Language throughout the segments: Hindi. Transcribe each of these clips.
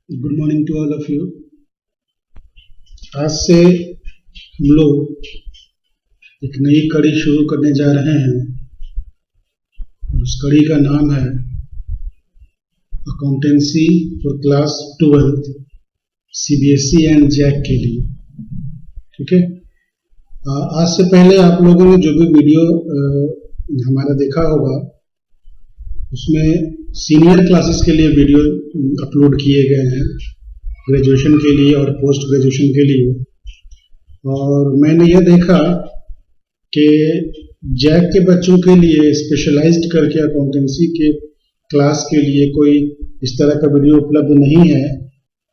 Good morning to all of you. आज से हम लोग एक नई कड़ी शुरू करने जा रहे हैं और उस कड़ी का नाम है accountancy for class 12 CBSE and JAC के लिए। ठीक है। आज से पहले आप लोगों ने जो भी वीडियो हमारा देखा होगा उसमें सीनियर क्लासेस के लिए वीडियो अपलोड किए गए हैं, ग्रेजुएशन के लिए और पोस्ट ग्रेजुएशन के लिए। और मैंने यह देखा कि जैक के बच्चों के लिए स्पेशलाइज्ड करके अकाउंटेंसी के क्लास के लिए कोई इस तरह का वीडियो उपलब्ध नहीं है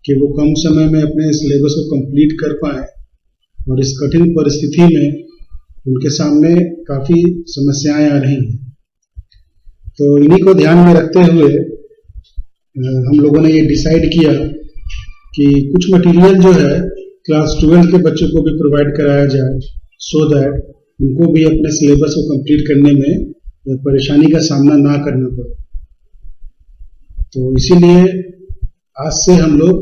कि वो कम समय में अपने सिलेबस को कंप्लीट कर पाए। और इस कठिन परिस्थिति में उनके सामने काफ़ी समस्याएं आ रही हैं। तो इन्हीं को ध्यान में रखते हुए हम लोगों ने ये डिसाइड किया कि कुछ मटेरियल जो है क्लास 12 के बच्चों को भी प्रोवाइड कराया जाए, सो दैट उनको भी अपने सिलेबस को कंप्लीट करने में परेशानी का सामना ना करना पड़े। तो इसीलिए आज से हम लोग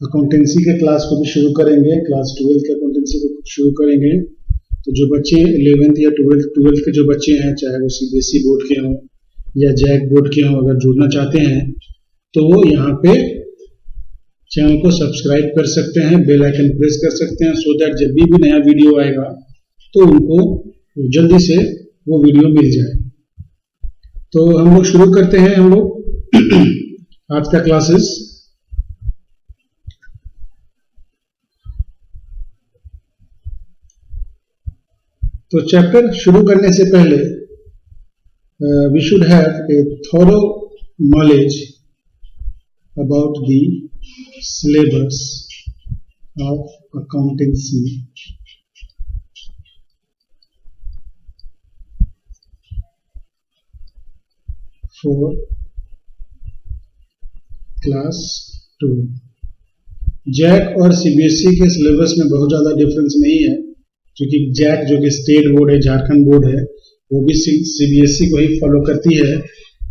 अकाउंटेंसी के क्लास को भी शुरू करेंगे, क्लास 12 के अकाउंटेंसी को शुरू करेंगे। तो जो बच्चे 11th या 12th के जो बच्चे हैं, चाहे वो सीबीएसई बोर्ड के हों या जैक बोर्ड के हों, अगर जुड़ना चाहते हैं तो वो यहाँ पे चैनल को सब्सक्राइब कर सकते हैं, बेल आइकन प्रेस कर सकते हैं, सो दैट जब भी नया वीडियो आएगा तो उनको जल्दी से वो वीडियो मिल जाए। तो हम लोग शुरू करते हैं हम लोग आज का क्लासेस। तो चैप्टर शुरू करने से पहले we should have a thorough knowledge about the syllabus of accountancy for class 2। Jack और सीबीएसई के सिलेबस में बहुत ज़्यादा डिफरेंस नहीं है, क्योंकि जैक जो कि स्टेट बोर्ड है, झारखंड बोर्ड है, वो भी सीबीएसई को ही फॉलो करती है।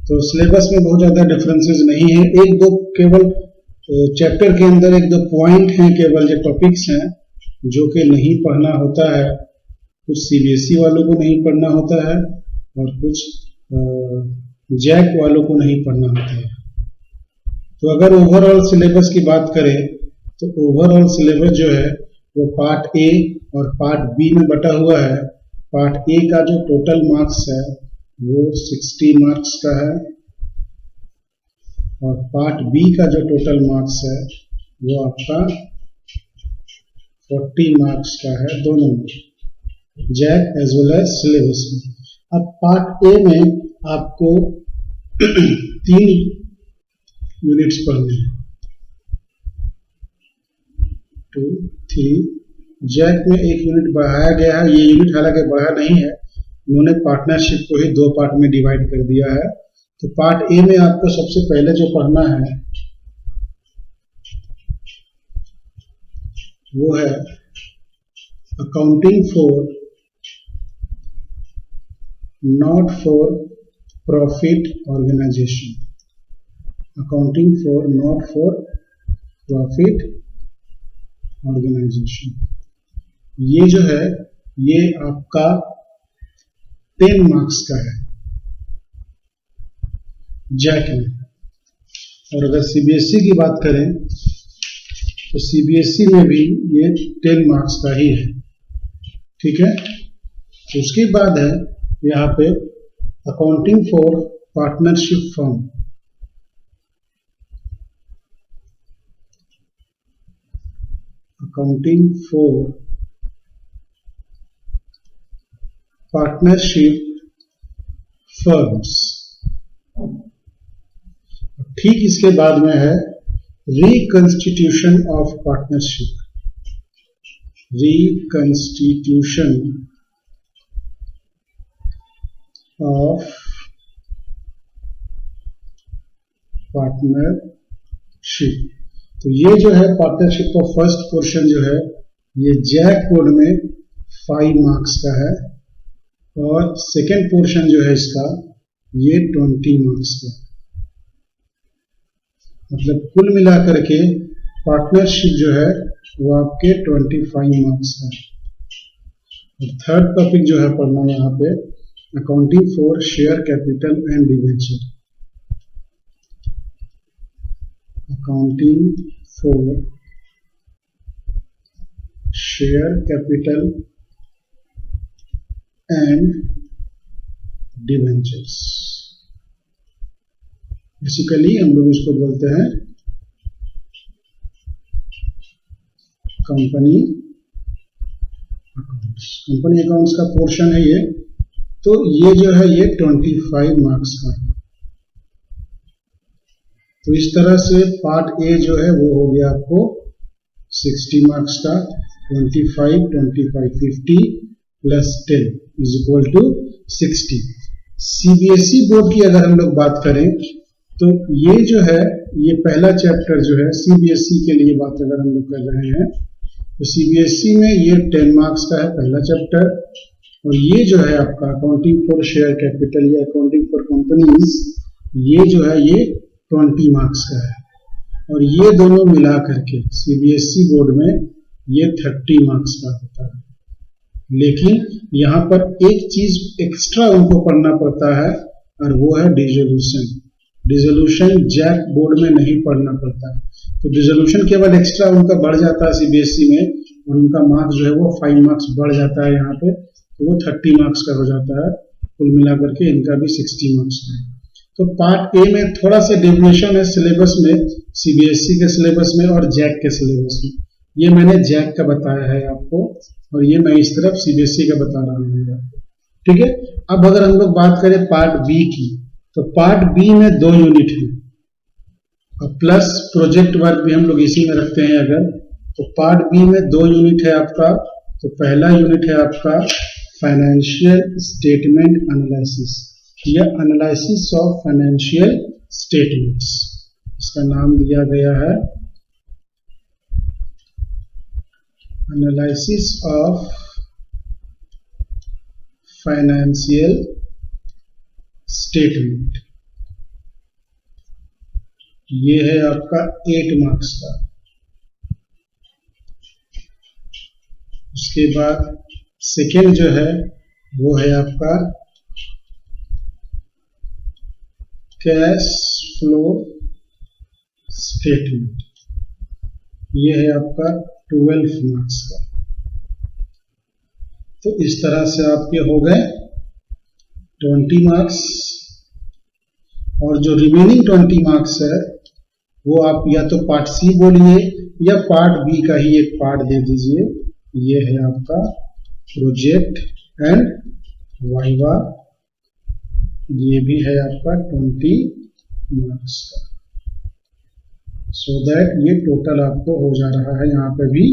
तो सिलेबस में बहुत ज़्यादा डिफरेंसेस नहीं है। एक दो केवल चैप्टर के अंदर एक दो पॉइंट हैं, केवल जो टॉपिक्स हैं जो कि नहीं पढ़ना होता है, कुछ सीबीएसई वालों को नहीं पढ़ना होता है और कुछ जैक वालों को नहीं पढ़ना होता है। तो अगर ओवरऑल सिलेबस की बात करें तो ओवरऑल सिलेबस जो है वो पार्ट ए और पार्ट बी में बटा हुआ है। पार्ट ए का जो टोटल मार्क्स है वो 60 मार्क्स का है और पार्ट बी का जो टोटल मार्क्स है वो आपका 40 मार्क्स का है, दोनों में, JAC as well as syllabus में। अब पार्ट ए में आपको 3 यूनिट्स पढ़ने हैं, 2, 3। जैक में 1 यूनिट बढ़ाया गया है। ये यूनिट हालांकि बढ़ा नहीं है, उन्होंने पार्टनरशिप को ही 2 पार्ट में डिवाइड कर दिया है। तो पार्ट ए में आपको सबसे पहले जो पढ़ना है वो है accounting for not for profit organization. Accounting for not for profit organization, ये जो है ये आपका 10 मार्क्स का है जैक में। और अगर सीबीएसई की बात करें तो सीबीएसई में भी ये 10 मार्क्स का ही है। ठीक है। तो उसके बाद है यहाँ पे accounting for partnership firm. Accounting for partnership firms. ठीक इसके बाद में है reconstitution of partnership. Reconstitution of partnership. तो ये जो है पार्टनरशिप का फर्स्ट पोर्शन जो है ये जैक बोर्ड में 5 मार्क्स का है और सेकेंड पोर्शन जो है इसका ये 20 मार्क्स का। मतलब कुल मिलाकर के पार्टनरशिप जो है वो आपके 25 मार्क्स है। और थर्ड टॉपिक जो है पढ़ना यहाँ पे accounting for share capital and debenture. Accounting for share capital and debentures, basically हम लोग इसको बोलते हैं कंपनी अकाउंट्स। कंपनी अकाउंट्स का पोर्शन है ये। तो ये जो है ये 25 मार्क्स का है। तो इस तरह से पार्ट ए जो है वो हो गया आपको 60 मार्क्स का। 25 50 plus 10 is equal to 60। CBSE board की अगर हम लोग बात करें तो ये जो है ये पहला चैप्टर जो है सीबीएसई के लिए बात अगर हम लोग कर रहे हैं तो सीबीएसई में ये 10 मार्क्स का है पहला चैप्टर। और ये जो है आपका अकाउंटिंग फॉर शेयर कैपिटल या अकाउंटिंग फॉर कंपनीज, ये जो है ये 20 मार्क्स का है। और ये दोनों मिला करके सीबीएसई बोर्ड में ये 30 मार्क्स का होता है। लेकिन यहाँ पर एक चीज एक्स्ट्रा उनको पढ़ना पड़ता है और वो है डिसोल्यूशन। डिसोल्यूशन जैक बोर्ड में नहीं पढ़ना पड़ता है। तो डिसोल्यूशन केवल एक्स्ट्रा उनका बढ़ जाता है सीबीएसई में, और उनका मार्क्स जो है वो 5 मार्क्स बढ़ जाता है यहाँ पे, तो वो 30 मार्क्स का हो जाता है। कुल मिलाकर के इनका भी 60 मार्क्स का है। तो पार्ट ए में थोड़ा सा डेविएशन है सिलेबस में, सीबीएसई के सिलेबस में और जैक के सिलेबस में। ये मैंने जैक का बताया है आपको, और ये मैं इस तरफ सीबीएसई का बता रहा हूँ आपको, ठीक है। अब अगर हम लोग बात करें पार्ट बी की, तो पार्ट बी में 2 यूनिट है और प्लस प्रोजेक्ट वर्क भी हम लोग इसी में रखते हैं अगर, तो पार्ट बी में 2 यूनिट है आपका। तो पहला यूनिट है आपका फाइनेंशियल स्टेटमेंट एनालिसिस या एनालिसिस ऑफ फाइनेंशियल स्टेटमेंट्स, इसका नाम दिया गया है एनालिसिस ऑफ फाइनेंशियल स्टेटमेंट। ये है आपका 8 मार्क्स का। उसके बाद सेकेंड जो है वो है आपका कैश फ्लो स्टेटमेंट। ये है आपका 12 मार्क्स का। तो इस तरह से आपके हो गए 20 मार्क्स, और जो रिमेनिंग 20 मार्क्स है वो आप या तो पार्ट सी बोलिए या पार्ट बी का ही एक पार्ट दे दीजिए। ये है आपका प्रोजेक्ट एंड वाइवा, ये भी है आपका 20 मार्क्स का। सो दैट ये टोटल आपको हो जा रहा है यहाँ पे भी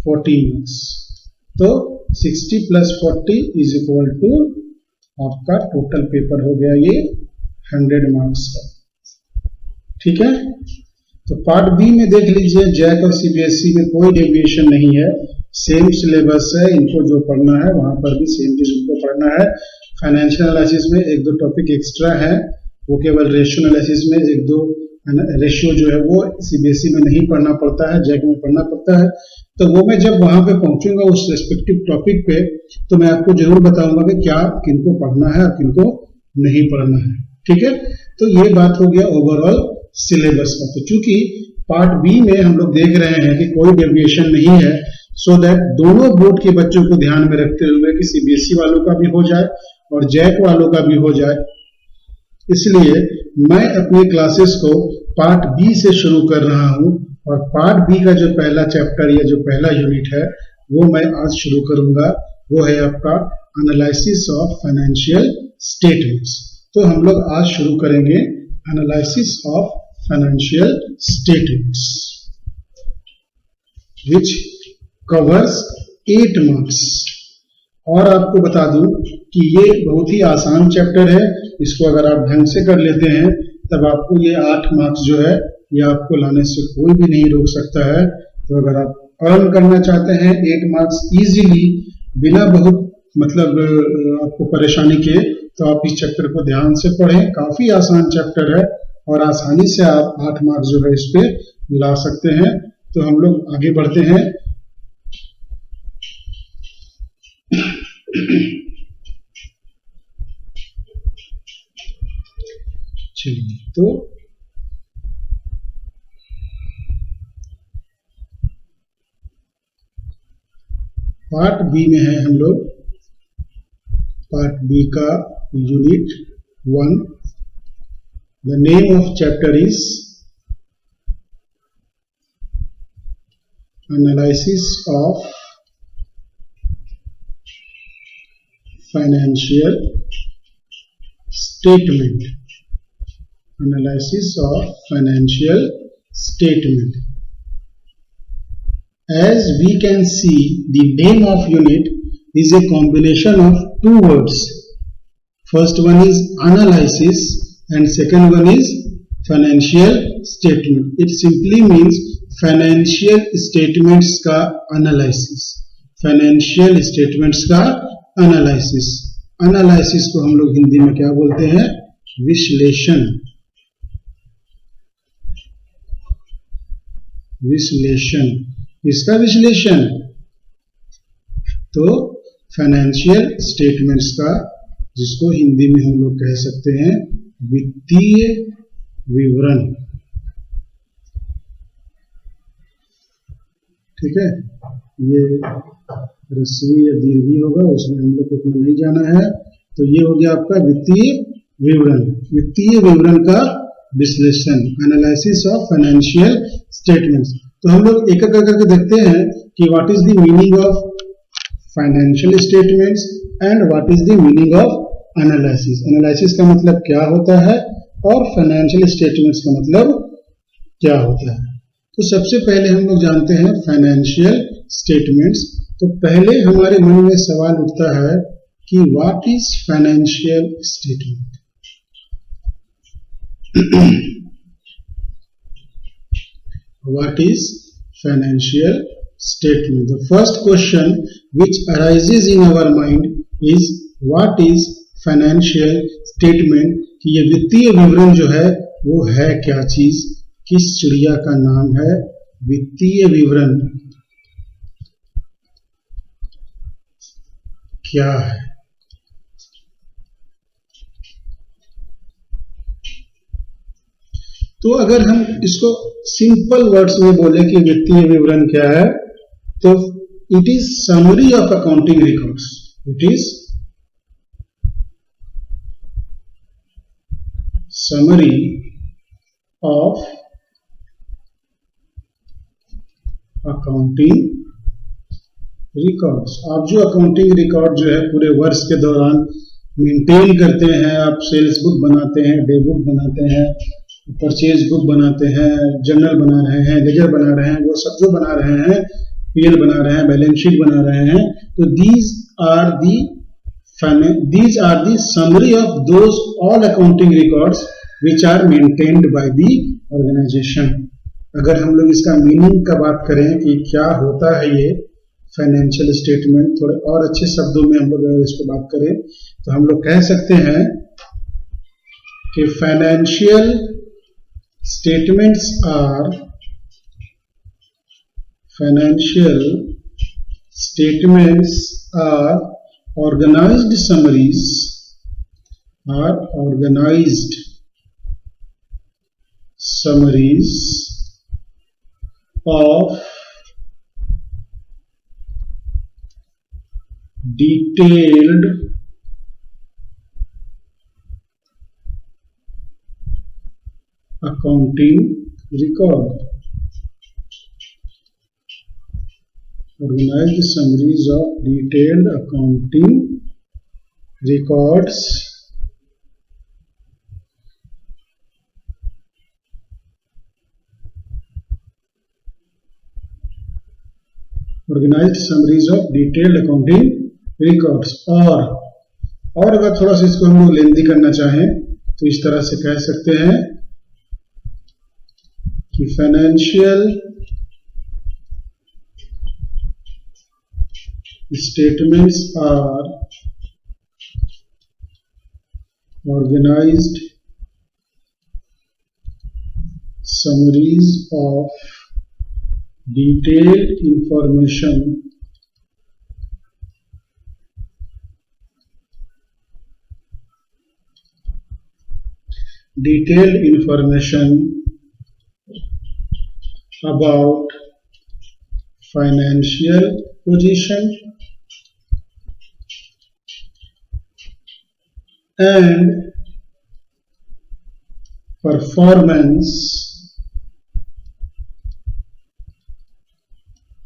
40 मार्क्स। तो 60 प्लस 40 इज इक्वल टू आपका टोटल पेपर हो गया ये 100 मार्क्स का, ठीक है। तो पार्ट बी में देख लीजिए जैक और सीबीएसई में कोई डेविएशन नहीं है, सेम सिलेबस है। इनको जो पढ़ना है वहां पर भी सेम चीज उनको पढ़ना है। फाइनेंशियल एनालिसिस में 1-2 टॉपिक एक्स्ट्रा है, वो केवल रेशियो एनालिसिस में 1-2 रेशियो जो है वो सीबीएसई में नहीं पढ़ना पड़ता है, जैक में पढ़ना पड़ता है। तो वो मैं जब वहां पे पहुंचूंगा उस रेस्पेक्टिव टॉपिक पे, तो मैं आपको जरूर बताऊंगा कि क्या किनको पढ़ना है और किनको नहीं पढ़ना है, ठीक है। तो ये बात हो गया ओवरऑल सिलेबस का। तो चूंकि पार्ट बी में हम लोग देख रहे हैं कि कोई डेविएशन नहीं है, सो दैट दोनों बोर्ड के बच्चों को ध्यान में रखते हुए कि सीबीएसई वालों का भी हो जाए और जैक वालों का भी हो जाए, इसलिए मैं अपने क्लासेस को पार्ट बी से शुरू कर रहा हूं। और पार्ट बी का जो पहला चैप्टर या जो पहला यूनिट है वो मैं आज शुरू करूंगा, वो है आपका एनालिसिस ऑफ फाइनेंशियल स्टेटमेंट्स। तो हम लोग आज शुरू करेंगे analysis of financial statements which covers 8 marks. और आपको बता दूं कि ये बहुत ही आसान चैप्टर है, इसको अगर आप ढंग से कर लेते हैं तब आपको ये 8 मार्क्स जो है ये आपको लाने से कोई भी नहीं रोक सकता है। तो अगर आप अर्न करना चाहते हैं 8 मार्क्स इजीली बिना बहुत मतलब आपको परेशानी के, तो आप इस चैप्टर को ध्यान से पढ़ें। काफी आसान चैप्टर है और आसानी से आप 8 मार्क्स जो है इस पे ला सकते हैं। तो हम लोग आगे बढ़ते हैं। चलिए, तो पार्ट बी में है हम लोग। पार्ट बी का unit 1। The name of chapter is analysis of financial statement. Analysis of financial statement. As we can see, the name of unit is a combination of two words. First one is analysis and second one is financial statement. It simply means financial statements का analysis. Financial statements का analysis. Analysis को हम लोग हिंदी में क्या बोलते हैं? विश्लेषण। विश्लेषण। इसका विश्लेषण तो फाइनेंशियल स्टेटमेंट्स का, जिसको हिंदी में हम लोग कह सकते हैं वित्तीय विवरण। ठीक है, ये रस्वी या दीर्घी होगा, उसमें हम लोग को उतना नहीं जाना है। तो ये हो गया आपका वित्तीय विवरण। वित्तीय विवरण का विश्लेषण, एनालिसिस ऑफ फाइनेंशियल स्टेटमेंट्स। तो हम लोग एक एक करके देखते हैं कि what is the meaning of financial statements and what is the meaning of analysis. Analysis का मतलब क्या होता है और फाइनेंशियल स्टेटमेंट्स का मतलब क्या होता है। तो सबसे पहले हम लोग जानते हैं फाइनेंशियल स्टेटमेंट्स। तो पहले हमारे मन में सवाल उठता है कि what is financial statement. What is financial statement? The first question which arises in our mind is what is financial statement? कि ये वित्तीय विवरण जो है वो है क्या चीज, किस चिड़िया का नाम है वित्तीय विवरण, क्या है। तो अगर हम इसको सिंपल वर्ड्स में बोले कि वित्तीय विवरण क्या है, तो it is summary of accounting records. It is summary of accounting records. आप जो अकाउंटिंग रिकॉर्ड जो है पूरे वर्ष के दौरान मेंटेन करते हैं, आप सेल्स बुक बनाते हैं, डे बुक बनाते हैं, परचेज बुक बनाते हैं, जर्नल बना रहे हैं, लेजर बना रहे हैं, वो सब जो बना रहे हैं, पीएल बना रहे हैं, बैलेंस शीट बना रहे हैं, तो these are the summary of those all accounting records which are maintained by the organization। अगर हम लोग इसका मीनिंग का बात करें कि क्या होता है ये फाइनेंशियल स्टेटमेंट, थोड़े और अच्छे शब्दों में हम लोग अगर इसको बात करें तो हम लोग कह सकते हैं कि financial statements are organized summaries of detailed accounting record। Organized summaries of detailed accounting records organized summaries of detailed accounting records। और अगर थोड़ा सा इसको हम लोग लेंथी करना चाहें तो इस तरह से कह सकते हैं कि financial statements are organized summaries of detailed information about financial position and performance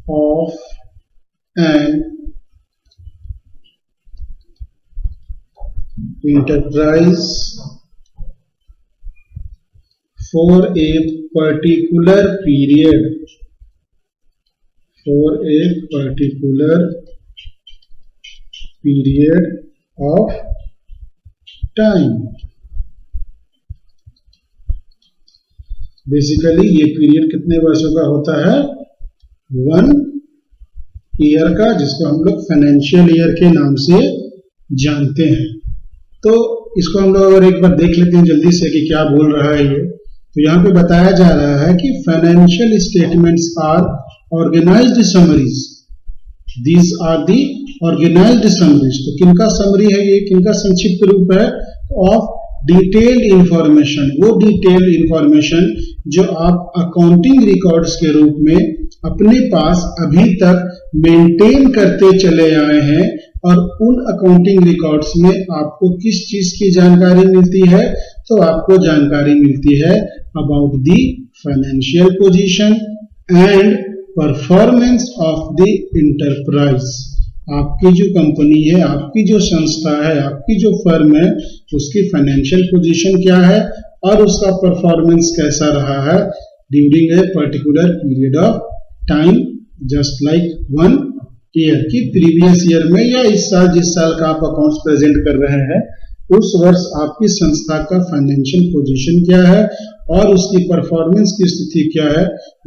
of an enterprise for a particular period of time. Basically ये पीरियड कितने वर्षों का होता है? 1 ईयर का, जिसको हम लोग फाइनेंशियल ईयर के नाम से जानते हैं। तो इसको हम लोग अगर एक बार देख लेते हैं जल्दी से कि क्या बोल रहा है ये, तो यहाँ पे बताया जा रहा है कि financial statements are organized summaries. These are the organized summaries. तो किनका समरी है ये, किनका संक्षिप्त रूप है? Of detailed information. वो डिटेल्ड इंफॉर्मेशन जो आप अकाउंटिंग रिकॉर्ड्स के रूप में अपने पास अभी तक मेंटेन करते चले आए हैं, और उन अकाउंटिंग रिकॉर्ड्स में आपको किस चीज की जानकारी मिलती है? तो आपको जानकारी मिलती है about the financial position and performance of the enterprise. आपकी जो कंपनी है, आपकी जो संस्था है, आपकी जो फर्म है, उसकी फाइनेंशियल पोजीशन क्या है और उसका परफॉर्मेंस कैसा रहा है during a particular period of time, just like 1 year की प्रीवियस ईयर में, या इस साल जिस साल का आप अकाउंट्स प्रेजेंट कर रहे हैं उस वर्ष आपकी संस्था का फाइनेंशियल पोजीशन क्या है और उसकी परफॉर्मेंस की स्थिति क्या है।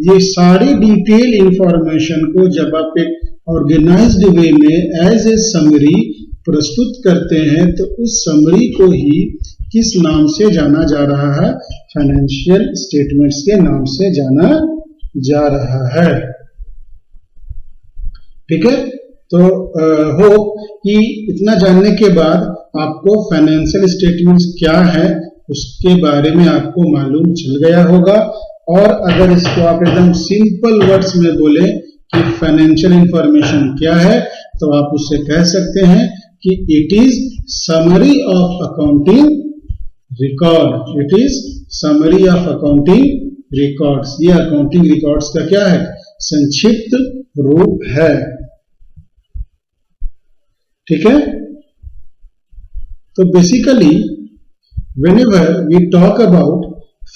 ये सारी डिटेल इंफॉर्मेशन को जब आप एक ऑर्गेनाइज्ड वे में एज ए समरी प्रस्तुत करते हैं, तो उस समरी को ही किस नाम से जाना जा रहा है? फाइनेंशियल स्टेटमेंट्स के नाम से जाना जा रहा है। ठीक है, तो होप कि इतना जानने के बाद आपको फाइनेंशियल स्टेटमेंट्स क्या है उसके बारे में आपको मालूम चल गया होगा। और अगर इसको आप एकदम सिंपल वर्ड्स में बोले कि फाइनेंशियल इंफॉर्मेशन क्या है, तो आप उससे कह सकते हैं कि it is summary of accounting record. It is summary of accounting records. ये अकाउंटिंग रिकॉर्ड्स का क्या है? संक्षिप्त रूप है। ठीक है, तो basically whenever we talk about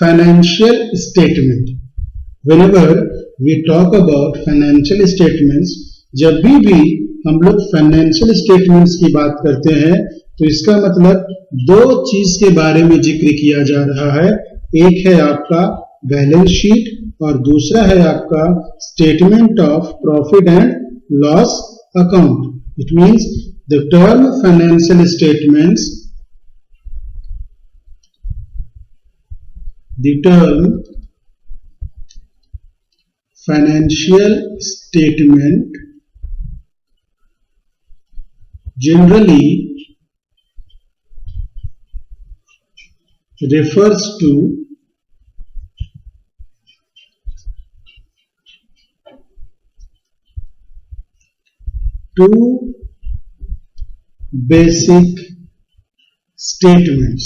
financial statement, जब भी हम लोग फाइनेंशियल स्टेटमेंट्स की बात करते हैं तो इसका मतलब 2 चीज के बारे में जिक्र किया जा रहा है। एक है आपका बैलेंस शीट और दूसरा है आपका statement of profit and loss account. It means the term financial statements, the term financial statement generally refers to two basic statements,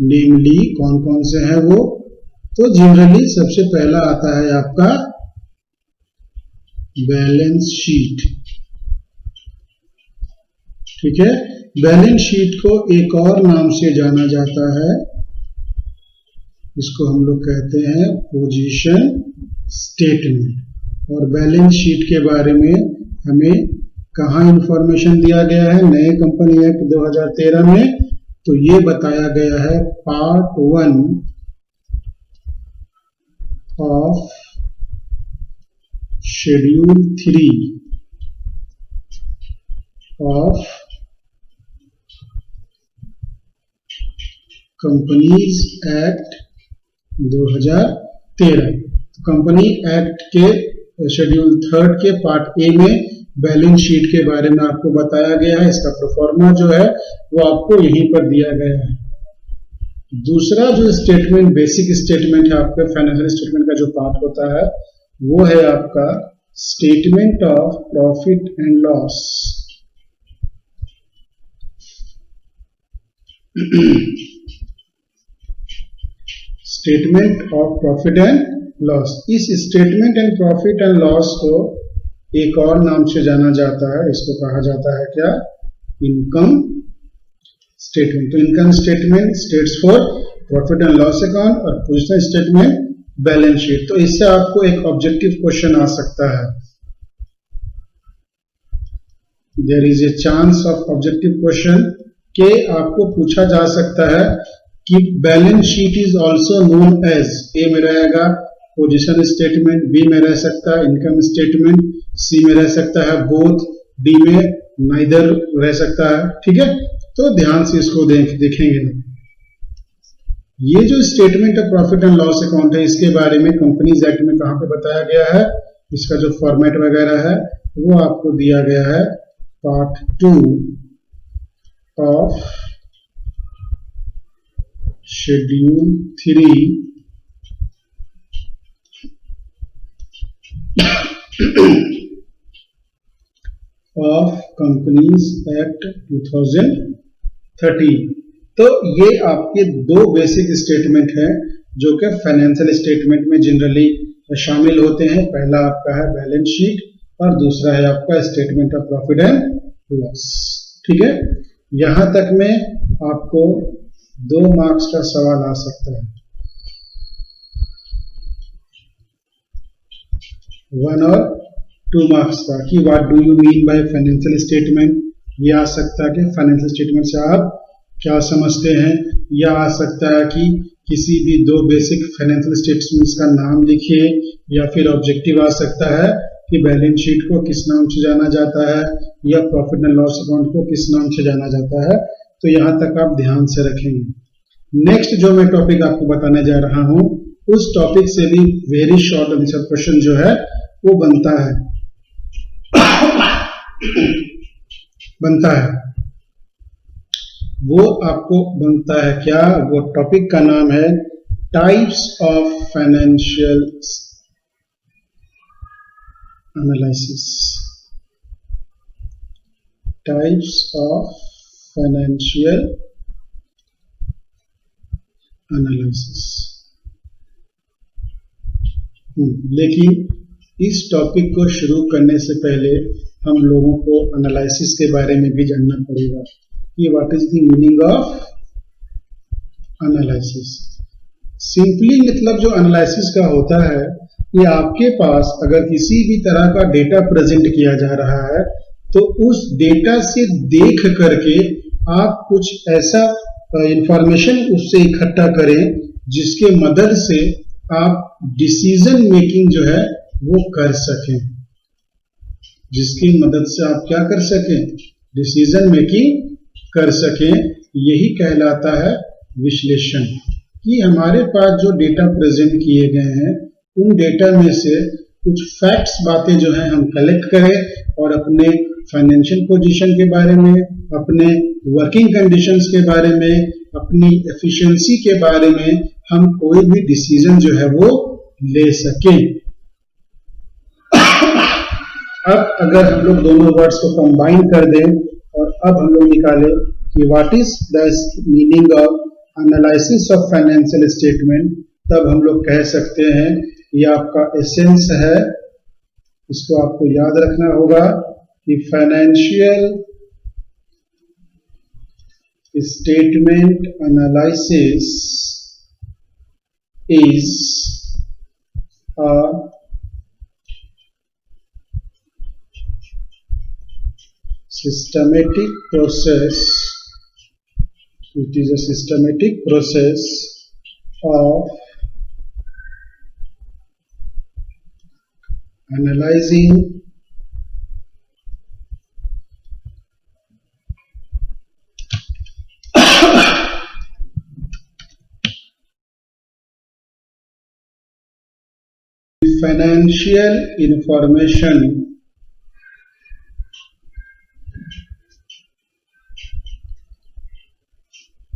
नेमली कौन कौन से हैं वो? तो जनरली सबसे पहला आता है आपका बैलेंस शीट। ठीक है, बैलेंस शीट को एक और नाम से जाना जाता है, इसको हम लोग कहते हैं पोजीशन स्टेटमेंट। और बैलेंस शीट के बारे में हमें कहाँ इंफॉर्मेशन दिया गया है? नए कंपनी एक्ट 2013 में। तो ये बताया गया है part 1 of schedule 3 of companies act 2013। Company act के शेड्यूल 3 के पार्ट ए में बैलेंस शीट के बारे में आपको बताया गया है। इसका प्रोफॉर्मा जो है वो आपको यहीं पर दिया गया है। दूसरा जो स्टेटमेंट, बेसिक स्टेटमेंट है आपके फाइनेंशियल स्टेटमेंट का जो पार्ट होता है वो है आपका statement of profit and loss. Statement of profit and loss. इस statement and profit and loss को एक और नाम से जाना जाता है, इसको कहा जाता है क्या? Income statement. तो income statement states for profit and loss account और पोजीशनल स्टेटमेंट बैलेंस शीट। तो इससे आपको एक ऑब्जेक्टिव क्वेश्चन आ सकता है। There is a chance of objective question के आपको पूछा जा सकता है कि balance sheet is also known as, A में रहेगा पोजीशन स्टेटमेंट, बी में रह सकता है इनकम स्टेटमेंट, सी में रह सकता है बोथ, डी में नाइदर रह सकता है। ठीक है, तो ध्यान से इसको देखेंगे। ये जो statement of profit and loss account है इसके बारे में कंपनीज एक्ट में कहां पे बताया गया है, इसका जो फॉर्मेट वगैरह है वो आपको दिया गया है part 2 of schedule 3 of companies act 2013। तो ये आपके दो बेसिक स्टेटमेंट हैं जो कि फाइनेंशियल स्टेटमेंट में जनरली शामिल होते हैं। पहला आपका है बैलेंस शीट और दूसरा है आपका statement of profit and loss. ठीक है, यहां तक में आपको 2 मार्क्स का सवाल आ सकता है, 1 और 2 मार्क्स का, कि what do you mean by financial statement. ये आ सकता है कि फाइनेंशियल स्टेटमेंट से आप क्या समझते हैं, या आ सकता है कि किसी भी 2 बेसिक फाइनेंशियल स्टेटमेंट्स का नाम लिखिए, या फिर ऑब्जेक्टिव आ सकता है कि बैलेंस शीट को किस नाम से जाना जाता है या प्रॉफिट एंड लॉस अकाउंट को किस नाम से जाना जाता है। तो यहां तक आप ध्यान से रखेंगे। नेक्स्ट जो मैं टॉपिक आपको बताने जा रहा हूं उस टॉपिक से भी वेरी शॉर्ट आंसर क्वेश्चन जो है वो बनता है वो आपको बनता है क्या? वो टॉपिक का नाम है types of financial analysis. Types of financial analysis. लेकिन इस टॉपिक को शुरू करने से पहले हम लोगों को एनालिसिस के बारे में भी जानना पड़ेगा कि what is the meaning of analysis. Simply मतलब जो एनालिसिस का होता है कि आपके पास अगर किसी भी तरह का डेटा प्रेजेंट किया जा रहा है तो उस डेटा से देख करके आप कुछ ऐसा इंफॉर्मेशन उससे इकट्ठा करें जिसके मदद से आप डिसीजन मेकिंग जो है वो कर सकें, जिसकी मदद से आप क्या कर सकें? डिसीजन मेकिंग कर सकें। यही कहलाता है विश्लेषण। कि हमारे पास जो डेटा प्रेजेंट किए गए हैं उन डेटा में से कुछ फैक्ट्स, बातें जो हैं हम कलेक्ट करें और अपने फाइनेंशियल पोजीशन के बारे में, अपने वर्किंग कंडीशंस के बारे में, अपनी एफिशिएंसी के बारे में हम कोई भी डिसीजन जो है वो ले सकें। अब अगर हम लोग दोनों वर्ड्स को कंबाइन कर दें और अब हम लोग निकालें कि what is the meaning of analysis of financial statement, तब हम लोग कह सकते हैं ये आपका एसेंस है। इसको आपको याद रखना होगा कि financial statement analysis is a systematic process. It is a systematic process of analyzing financial information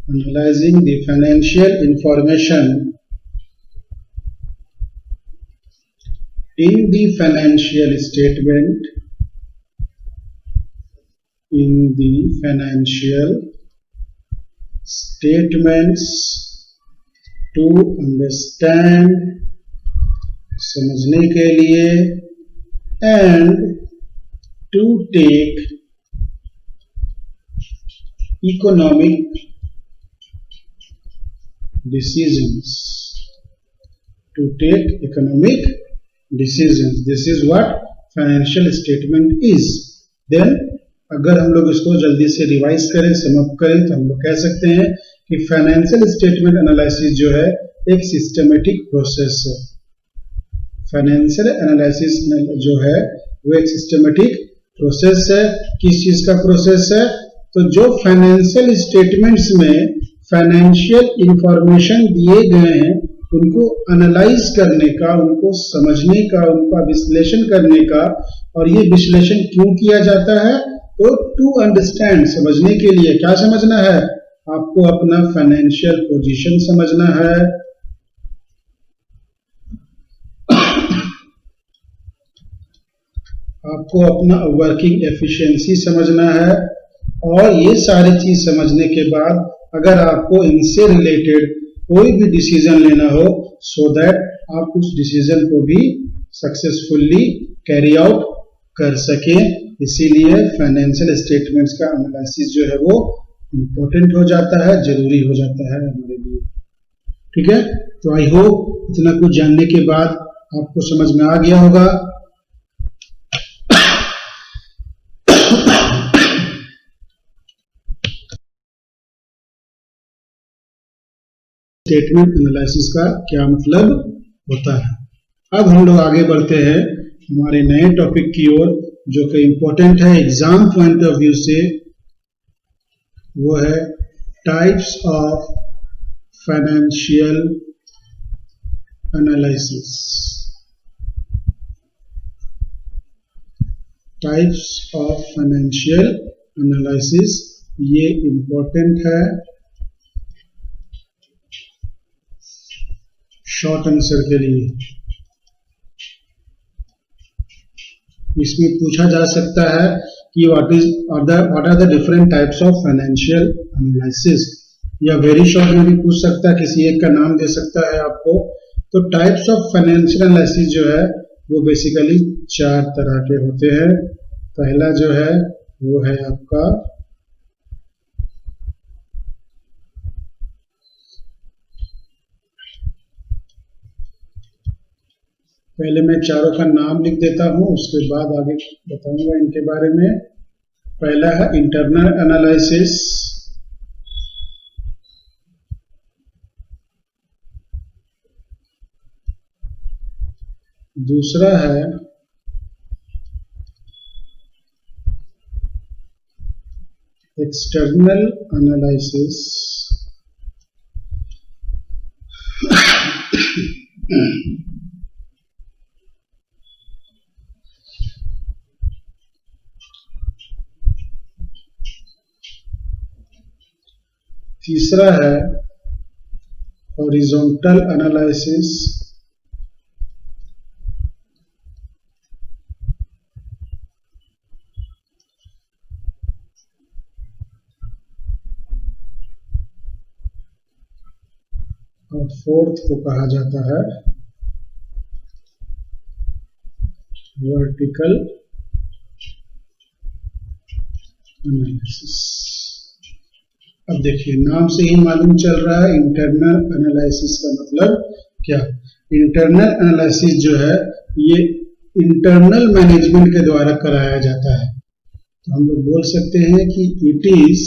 analyzing the financial information in the financial statement, in the financial statements to understand, समझने के लिए, and to take economic decisions, to take economic decisions. This is what financial statement is. Then अगर हम लोग इसको जल्दी से रिवाइज करें, समअप करें, तो हम लोग कह सकते हैं कि फाइनेंशियल स्टेटमेंट एनालिसिस जो है एक सिस्टमेटिक प्रोसेस है। फाइनेंशियल एनालिसिस जो है वो एक सिस्टमेटिक प्रोसेस है। किस चीज का प्रोसेस है? तो जो फाइनेंशियल स्टेटमेंट्स में फाइनेंशियल इंफॉर्मेशन दिए गए हैं उनको एनालाइज करने का, उनको समझने का, उनका विश्लेषण करने का। और ये विश्लेषण क्यों किया जाता है? तो टू अंडरस्टैंड, समझने के लिए। क्या समझना है? आपको अपना फाइनेंशियल पोजीशन समझना है, आपको अपना वर्किंग एफिशिएंसी समझना है। और ये सारी चीज समझने के बाद अगर आपको इनसे रिलेटेड कोई भी डिसीजन लेना हो, सो दैट आप उस डिसीजन को भी सक्सेसफुली कैरी आउट कर सकें। इसीलिए फाइनेंशियल स्टेटमेंट्स का एनालिसिस जो है वो इम्पोर्टेंट हो जाता है, जरूरी हो जाता है हमारे लिए। ठीक है, तो आई होप इतना कुछ जानने के बाद आपको समझ में आ गया होगा। स्टेटमेंट एनालिसिस का क्या मतलब होता है। अब हम लोग आगे बढ़ते हैं हमारे नए टॉपिक की ओर, जो कि इम्पोर्टेंट है एग्जाम पॉइंट ऑफ व्यू से। वो है types of financial analysis. Types of financial analysis, ये इम्पोर्टेंट है शॉर्ट आंसर के लिए। इसमें पूछा जा सकता है कि what are the different types of financial analysis, या वेरी शॉर्ट में भी पूछ सकता है, किसी एक का नाम दे सकता है आपको। तो टाइप्स ऑफ फाइनेंशियल एनालिसिस जो है वो बेसिकली 4 तरह के होते हैं। पहला जो है वो है आपका पहले मैं चारों का नाम लिख देता हूं, उसके बाद आगे बताऊंगा इनके बारे में। पहला है इंटरनल एनालिसिस, दूसरा है एक्सटर्नल एनालिसिस, तीसरा है हॉरिजॉन्टल एनालिसिस, और फोर्थ को कहा जाता है वर्टिकल एनालिसिस। अब देखिए नाम से ही मालूम चल रहा है इंटरनल एनालिसिस का मतलब क्या। इंटरनल एनालिसिस जो है ये इंटरनल मैनेजमेंट के द्वारा कराया जाता है। तो हम लोग बोल सकते हैं कि it is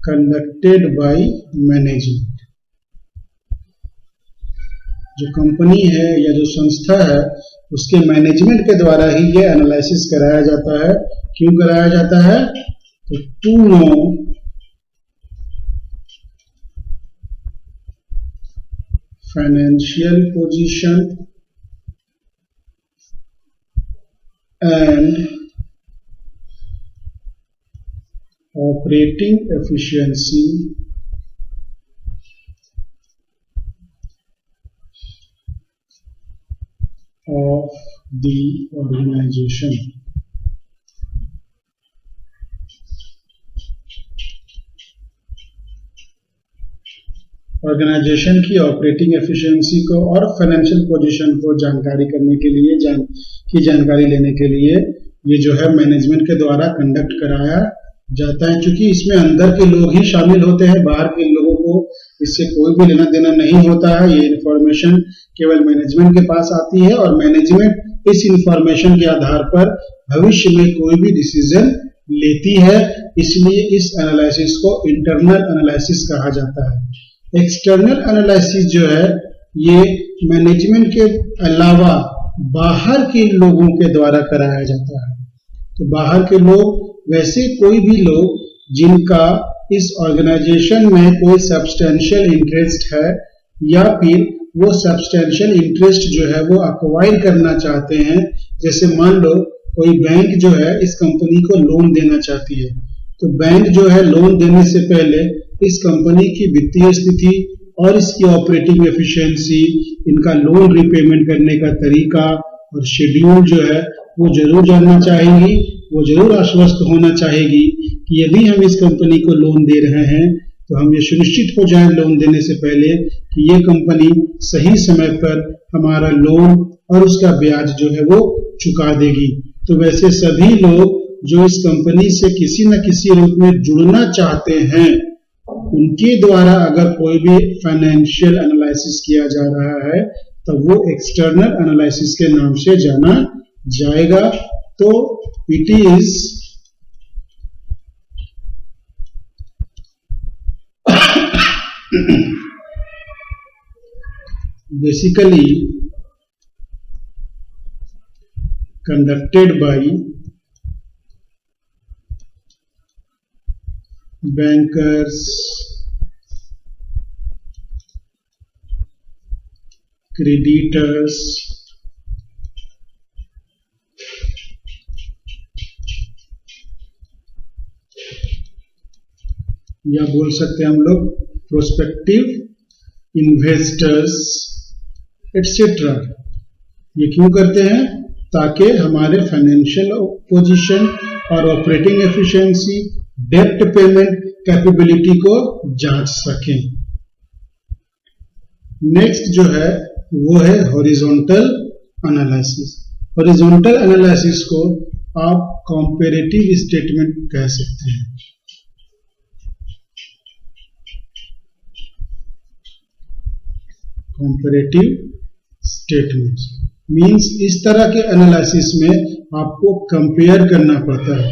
conducted by management. जो कंपनी है या जो संस्था है उसके मैनेजमेंट के द्वारा ही ये एनालिसिस कराया जाता है। क्यों कराया जाता है? तो to know financial position and operating efficiency of the organization. Organization की ऑपरेटिंग एफिशिएंसी को और फाइनेंशियल पोजीशन को जानकारी करने के लिए जानकारी लेने के लिए ये जो है मैनेजमेंट के द्वारा कंडक्ट कराया जाता है, क्योंकि इसमें अंदर के लोग ही शामिल होते हैं, बाहर के लोगों को इससे कोई भी लेना देना नहीं होता है। ये इंफॉर्मेशन केवल मैनेजमेंट के पास आती है और मैनेजमेंट इस इंफॉर्मेशन के आधार पर भविष्य में कोई भी डिसीजन लेती है। इसलिए इस एनालिसिस को इंटरनल एनालिसिस कहा जाता है। एक्सटर्नल एनालिसिस जो है ये मैनेजमेंट के अलावा बाहर के लोगों के द्वारा कराया जाता है। तो बाहर के लोग वैसे कोई भी लोग जिनका इस ऑर्गेनाइजेशन में कोई सब्सटेंशियल इंटरेस्ट है या फिर वो सब्सटेंशियल इंटरेस्ट जो है वो एक्वायर करना चाहते हैं। जैसे मान लो कोई बैंक जो है इस कंपनी को लोन देना चाहती है, तो बैंक जो है लोन देने से पहले इस कंपनी की वित्तीय स्थिति और इसकी ऑपरेटिंग एफिशिएंसी, इनका लोन रिपेमेंट करने का तरीका और शेड्यूल जो है वो जरूर जानना चाहेगी। वो जरूर आश्वस्त होना चाहेगी कि यदि हम इस कंपनी को लोन दे रहे हैं तो हम ये सुनिश्चित हो जाए लोन देने से पहले कि ये कंपनी सही समय पर हमारा लोन और उसका ब्याज जो है वो चुका देगी। तो वैसे सभी लोग जो इस कंपनी से किसी न किसी रूप में जुड़ना चाहते हैं, उनके द्वारा अगर कोई भी फाइनेंशियल एनालिसिस किया जा रहा है तो वो एक्सटर्नल एनालिसिस के नाम से जाना जाएगा। तो it is basically conducted by bankers, creditors, या बोल सकते हैं हम लोग प्रोस्पेक्टिव इन्वेस्टर्स एटसेट्रा। ये क्यों करते हैं? ताकि हमारे फाइनेंशियल पोजीशन और ऑपरेटिंग एफिशिएंसी, डेब्ट पेमेंट कैपेबिलिटी को जांच सकें। नेक्स्ट जो है वो है हॉरिजॉन्टल एनालिसिस। हॉरिजॉन्टल एनालिसिस को आप कंपैरेटिव स्टेटमेंट कह सकते हैं। कंपैरेटिव स्टेटमेंट्स मीन्स इस तरह के एनालिसिस में आपको कंपेयर करना पड़ता है।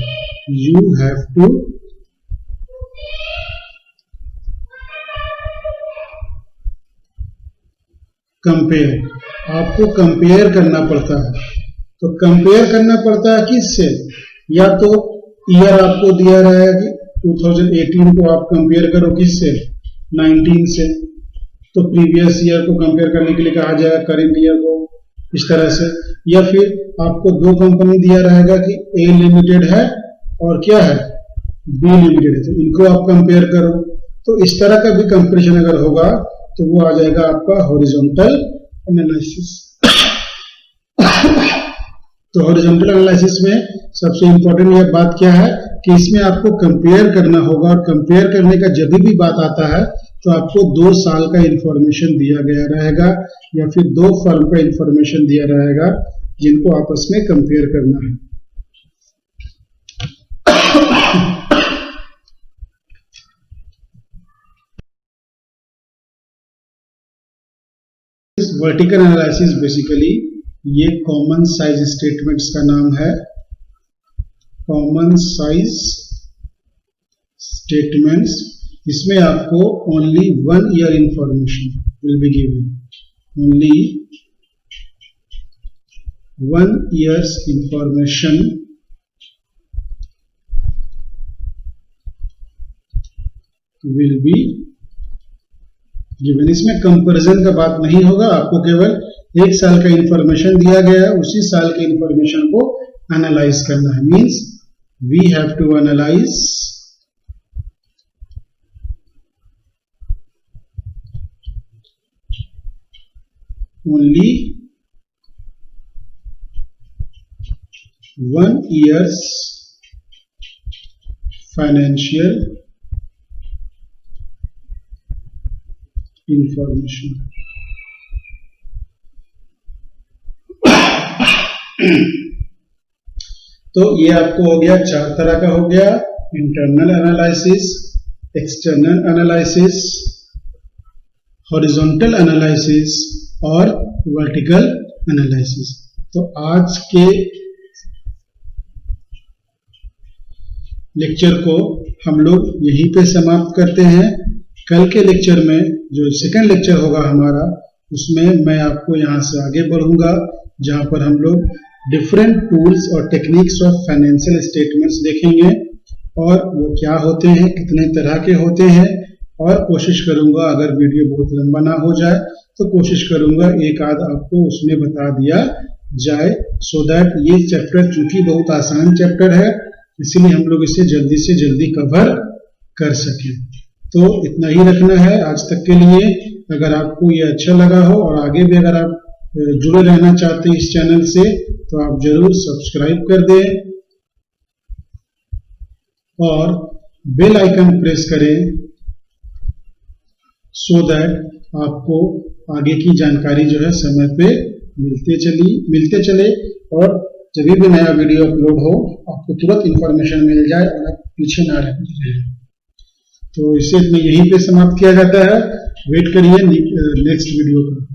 यू हैव टू कंपेयर, आपको कंपेयर करना पड़ता है। तो कंपेयर करना पड़ता है किससे? या तो ईयर आपको दिया रहा है कि 2018 को आप कंपेयर करो किससे? 19 से। तो प्रीवियस ईयर को कंपेयर करने के लिए कहा जाएगा करेंट ईयर को, इस तरह से। या फिर आपको दो कंपनी दिया रहेगा कि ए लिमिटेड है और क्या है, बी लिमिटेड है, तो इनको आप कंपेयर करो। तो इस तरह का भी कंपैरिजन अगर होगा तो वो आ जाएगा आपका हॉरिजॉन्टल एनालिसिस। तो हॉरिजॉन्टल एनालिसिस में सबसे इंपॉर्टेंट यह बात क्या है कि इसमें आपको कंपेयर करना होगा, और कंपेयर करने का जब भी बात आता है तो आपको 2 साल का इंफॉर्मेशन दिया गया रहेगा या फिर 2 फर्म का इंफॉर्मेशन दिया रहेगा जिनको आपस में कंपेयर करना है। वर्टिकल एनालिसिस बेसिकली ये कॉमन साइज स्टेटमेंट्स का नाम है। कॉमन साइज स्टेटमेंट्स, इसमें आपको only 1 year information will be given, only 1 years information will be given. इसमें कंपैरिजन का बात नहीं होगा, आपको केवल 1 साल का इंफॉर्मेशन दिया गया है, उसी साल के इंफॉर्मेशन को एनालाइज करना है। Means we have to analyze only 1 year's financial information। तो ये आपको हो गया 4 तरह का हो गया, internal analysis, external analysis, horizontal analysis और वर्टिकल एनालिसिस। तो आज के लेक्चर को हम लोग यहीं पे समाप्त करते हैं। कल के लेक्चर में जो सेकंड लेक्चर होगा हमारा, उसमें मैं आपको यहाँ से आगे बढ़ूंगा, जहाँ पर हम लोग डिफरेंट टूल्स और टेक्निक्स ऑफ फाइनेंशियल स्टेटमेंट्स देखेंगे और वो क्या होते हैं, कितने तरह के होते हैं। और कोशिश करूंगा, अगर वीडियो बहुत लंबा ना हो जाए तो कोशिश करूंगा एक आध आपको उसमें बता दिया जाए, सो दैट ये चैप्टर चूंकि बहुत आसान चैप्टर है, इसीलिए हम लोग इसे जल्दी से जल्दी कवर कर सकें। तो इतना ही रखना है आज तक के लिए। अगर आपको ये अच्छा लगा हो और आगे भी अगर आप जुड़े रहना चाहते हैं इस चैनल से, तो आप जरूर सब्सक्राइब कर दें और बेल आइकन प्रेस करें, सो दैट आपको आगे की जानकारी जो है समय पे मिलते चले और जब भी नया वीडियो अपलोड हो आपको तुरंत इंफॉर्मेशन मिल जाए और आप पीछे ना रह जाए। तो इसे यहीं पे समाप्त किया जाता है। वेट करिए नेक्स्ट वीडियो का।